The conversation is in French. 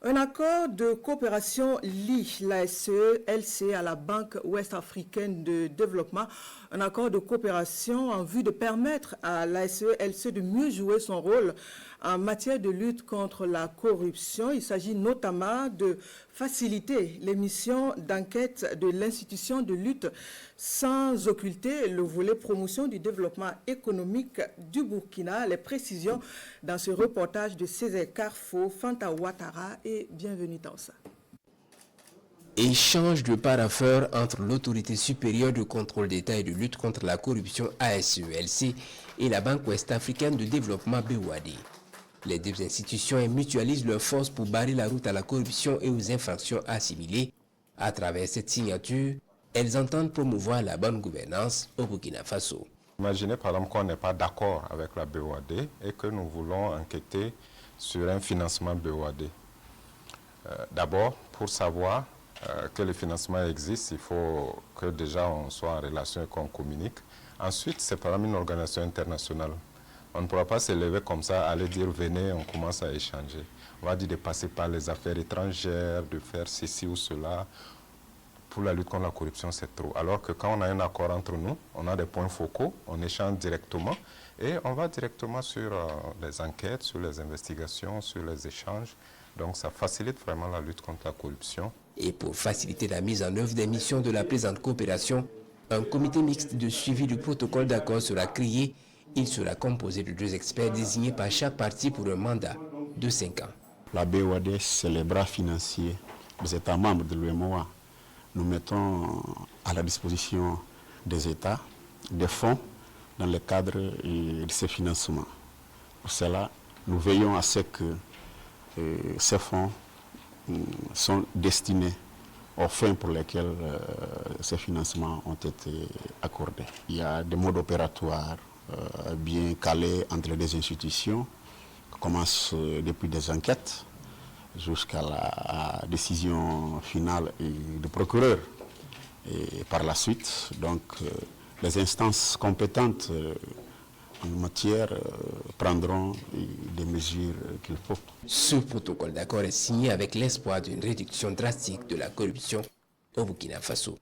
Un accord de coopération lie la SE-LC à la Banque ouest-africaine de développement. Un accord de coopération en vue de permettre à la SE-LC de mieux jouer son rôle en matière de lutte contre la corruption. Il s'agit notamment de faciliter les missions d'enquête de l'institution de lutte sans occulter le volet promotion du développement économique du Burkina. Les précisions dans ce reportage de Césaire Carfo, Fanta Ouattara et bienvenue dans ça. Échange de parapheurs entre l'autorité supérieure de contrôle d'État et de lutte contre la corruption ASE-LC et la Banque ouest-africaine de développement BOAD. Les deux institutions mutualisent leurs forces pour barrer la route à la corruption et aux infractions assimilées. À travers cette signature, elles entendent promouvoir la bonne gouvernance au Burkina Faso. Imaginez par exemple qu'on n'est pas d'accord avec la BOAD et que nous voulons enquêter sur un financement BOAD. D'abord, pour savoir que le financement existe, il faut que déjà on soit en relation et qu'on communique. Ensuite, c'est par exemple une organisation internationale. On ne pourra pas se lever comme ça, aller dire venez, on commence à échanger. On va dire de passer par les affaires étrangères, de faire ceci ou cela. Pour la lutte contre la corruption, c'est trop. Alors que quand on a un accord entre nous, on a des points focaux, on échange directement et on va directement sur les enquêtes, sur les investigations, sur les échanges. Donc ça facilite vraiment la lutte contre la corruption. Et pour faciliter la mise en œuvre des missions de la présente coopération, un comité mixte de suivi du protocole d'accord sera créé. Il sera composé de 2 experts désignés par chaque partie pour un mandat de 5 ans. La BOAD, c'est les bras financiers des États membres de l'UEMOA. Nous mettons à la disposition des États des fonds dans le cadre de ces financements. Pour cela, nous veillons à ce que ces fonds sont destinés aux fins pour lesquelles ces financements ont été accordés. Il y a des modes opératoires bien calés entre les deux institutions, qui commencent depuis des enquêtes jusqu'à la décision finale du procureur. Et par la suite, donc, les instances compétentes en matière prendront des mesures qu'il faut. Ce protocole d'accord est signé avec l'espoir d'une réduction drastique de la corruption au Burkina Faso.